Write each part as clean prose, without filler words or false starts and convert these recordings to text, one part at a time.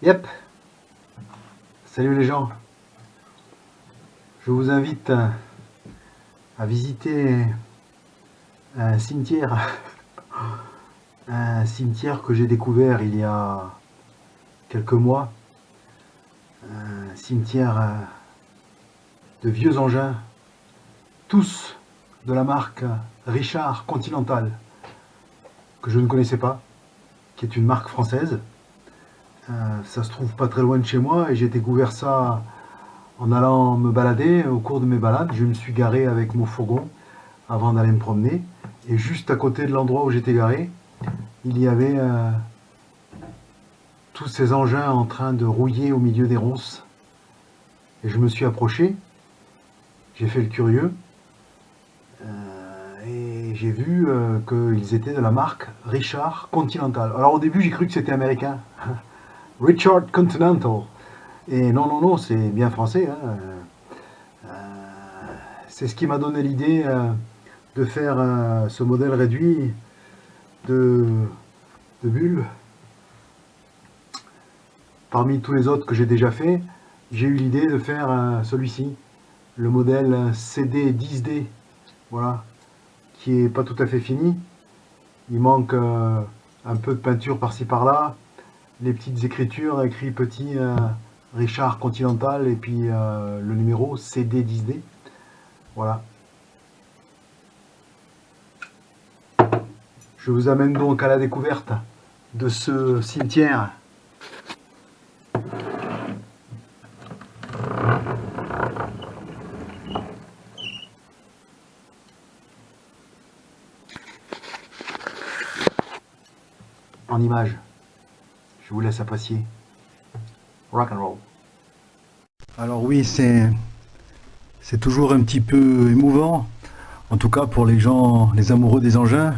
Yep, salut les gens. Je vous invite à visiter un cimetière, un cimetière que j'ai découvert il y a quelques mois, un cimetière de vieux engins, tous de la marque Richard Continental, que je ne connaissais pas, qui est une marque française. Ça se trouve pas très loin de chez moi et j'ai découvert ça en allant me balader. Au cours de mes balades, je me suis garé avec mon fourgon avant d'aller me promener. Et juste à côté de l'endroit où j'étais garé, il y avait tous ces engins en train de rouiller au milieu des ronces. Et je me suis approché, j'ai fait le curieux, et j'ai vu qu'ils étaient de la marque Richard Continental. Alors au début j'ai cru que c'était américain, Richard Continental. Et non, non, non, c'est bien français. Hein. C'est ce qui m'a donné l'idée de faire ce modèle réduit de, de bulles. Parmi tous les autres que j'ai déjà fait, j'ai eu l'idée de faire celui-ci, le modèle CD10D, voilà, qui est pas tout à fait fini. Il manque un peu de peinture par-ci par-là, les petites écritures, écrit petit Richard Continental et puis le numéro CD10D, voilà. Je vous amène donc à la découverte de ce cimetière. En images. Je vous laisse apprécier. Rock and roll. Alors oui, c'est toujours un petit peu émouvant, en tout cas pour les gens, les amoureux des engins,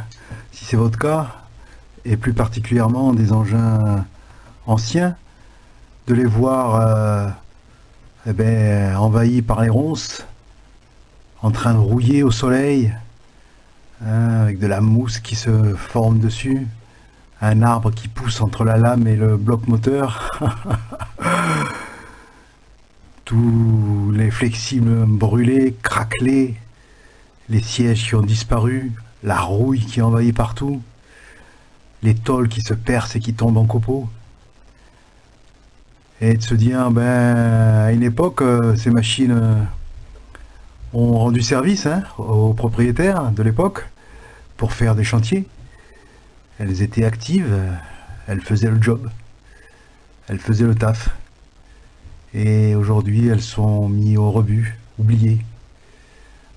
si c'est votre cas, et plus particulièrement des engins anciens, de les voir envahis par les ronces, en train de rouiller au soleil, hein, avec de la mousse qui se forme dessus, un arbre qui pousse entre la lame et le bloc moteur, tous les flexibles brûlés, craquelés, les sièges qui ont disparu, la rouille qui envahit partout, les tôles qui se percent et qui tombent en copeaux. Et de se dire, à une époque, ces machines ont rendu service aux propriétaires de l'époque pour faire des chantiers. Elles étaient actives, elles faisaient le job, elles faisaient le taf. Et aujourd'hui, elles sont mises au rebut, oubliées.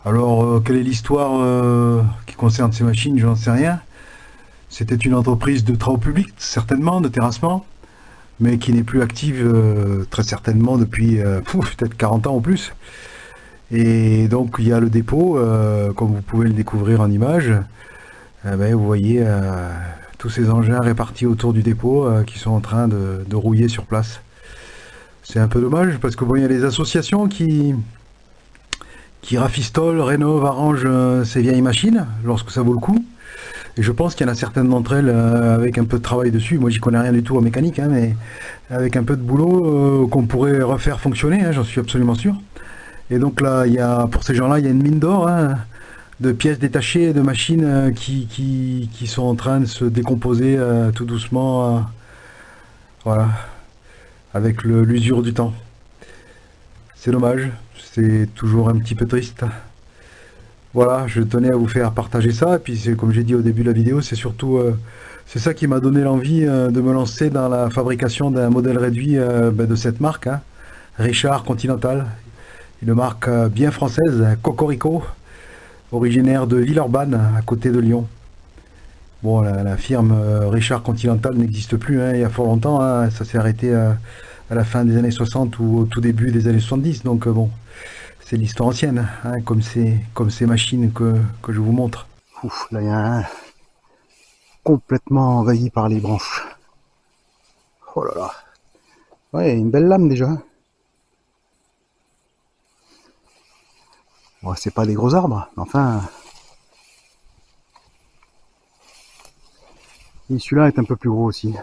Alors, quelle est l'histoire qui concerne ces machines? J'en sais rien. C'était une entreprise de travaux publics, certainement, de terrassement, mais qui n'est plus active très certainement depuis peut-être 40 ans ou plus. Et donc, il y a le dépôt, comme vous pouvez le découvrir en image. Vous voyez tous ces engins répartis autour du dépôt qui sont en train de rouiller sur place. C'est un peu dommage parce que bon, il y a les associations qui rafistolent, rénovent, arrangent ces vieilles machines lorsque ça vaut le coup. Et je pense qu'il y en a certaines d'entre elles avec un peu de travail dessus. Moi, j'y connais rien du tout en mécanique, mais avec un peu de boulot qu'on pourrait refaire fonctionner, j'en suis absolument sûr. Et donc là, pour ces gens-là, il y a une mine d'or, de pièces détachées, de machines qui sont en train de se décomposer tout doucement, voilà, avec l'usure du temps. C'est dommage, c'est toujours un petit peu triste. Voilà, je tenais à vous faire partager ça, et puis comme j'ai dit au début de la vidéo, c'est surtout c'est ça qui m'a donné l'envie de me lancer dans la fabrication d'un modèle réduit de cette marque, Richard Continental, une marque bien française, Cocorico, originaire de Villeurbanne, à côté de Lyon. Bon, la firme Richard Continental n'existe plus, il y a fort longtemps, ça s'est arrêté à la fin des années 60 ou au tout début des années 70, donc bon, c'est l'histoire ancienne, comme ces machines que je vous montre. Ouf, là il y a un complètement envahi par les branches. Oh là là. Ouais, une belle lame déjà. Bon, c'est pas des gros arbres, mais enfin. Et celui-là est un peu plus gros aussi.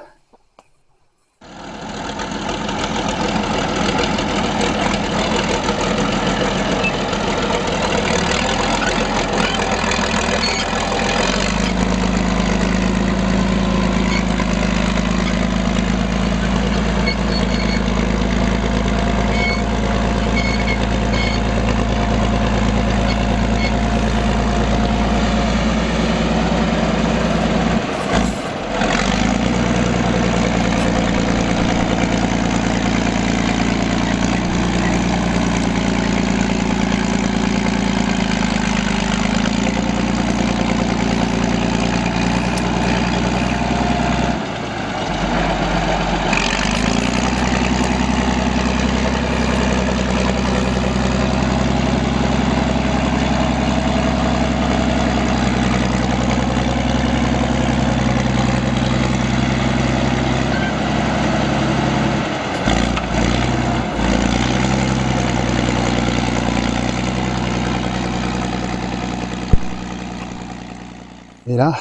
Et là,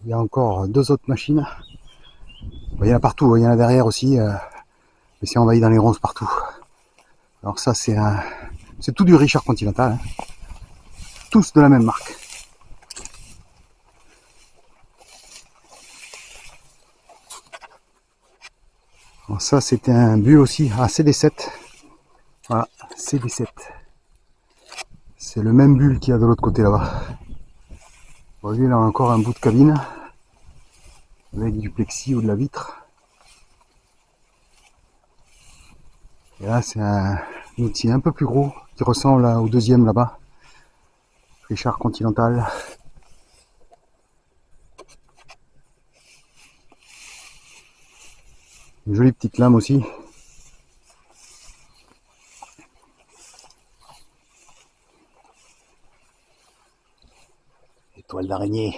il y a encore 2 autres machines. Il y en a partout, il y en a derrière aussi, mais c'est envahi dans les ronces partout. Alors ça, c'est tout du Richard Continental, hein. Tous de la même marque. Alors ça, c'était un bulle aussi, CD7. Voilà, CD7. C'est le même bulle qu'il y a de l'autre côté là-bas. Vous voyez, là encore un bout de cabine avec du plexi ou de la vitre. Et là, c'est un outil un peu plus gros qui ressemble au deuxième là-bas. Richard Continental. Une jolie petite lame aussi. Étoile d'araignée.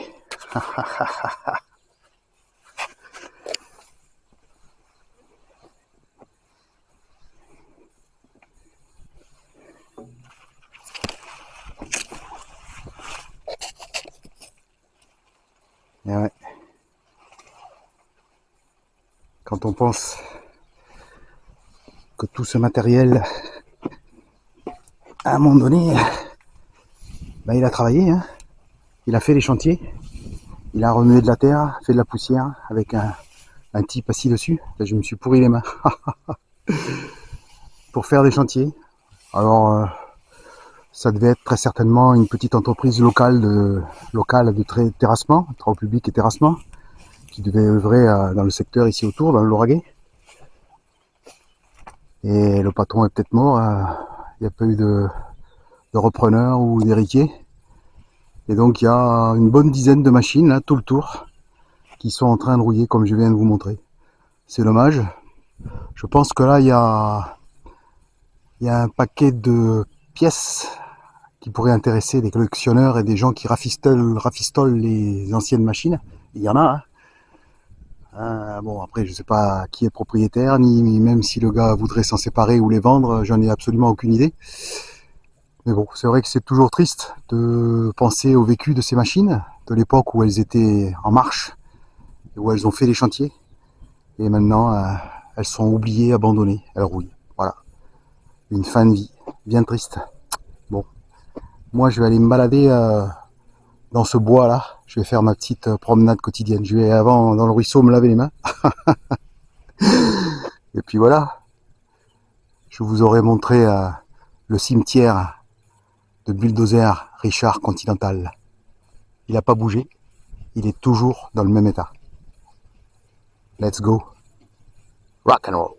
Et ouais. Quand on pense que tout ce matériel, à un moment donné, ben, il a travaillé, hein. Il a fait les chantiers, il a remué de la terre, fait de la poussière avec un type assis dessus. Là, je me suis pourri les mains pour faire des chantiers. Alors, ça devait être très certainement une petite entreprise locale de terrassement, travaux publics et terrassement, qui devait œuvrer dans le secteur ici autour, dans le Lauragais. Et le patron est peut-être mort, il n'y a pas eu de repreneur ou d'héritier. Et donc il y a une bonne dizaine de machines là, tout le tour, qui sont en train de rouiller comme je viens de vous montrer. C'est dommage. Je pense que là il y a un paquet de pièces qui pourraient intéresser des collectionneurs et des gens qui rafistolent les anciennes machines. Il y en a, hein. Bon, après, je sais pas qui est propriétaire, ni même si le gars voudrait s'en séparer ou les vendre, j'en ai absolument aucune idée. Mais bon, c'est vrai que c'est toujours triste de penser au vécu de ces machines, de l'époque où elles étaient en marche, où elles ont fait les chantiers. Et maintenant, elles sont oubliées, abandonnées, elles rouillent. Voilà, une fin de vie, bien triste. Bon, moi je vais aller me balader dans ce bois là, je vais faire ma petite promenade quotidienne. Je vais avant dans le ruisseau me laver les mains. Et puis voilà, je vous aurais montré le cimetière de bulldozer Richard Continental. Il n'a pas bougé, il est toujours dans le même état. Let's go, rock and roll.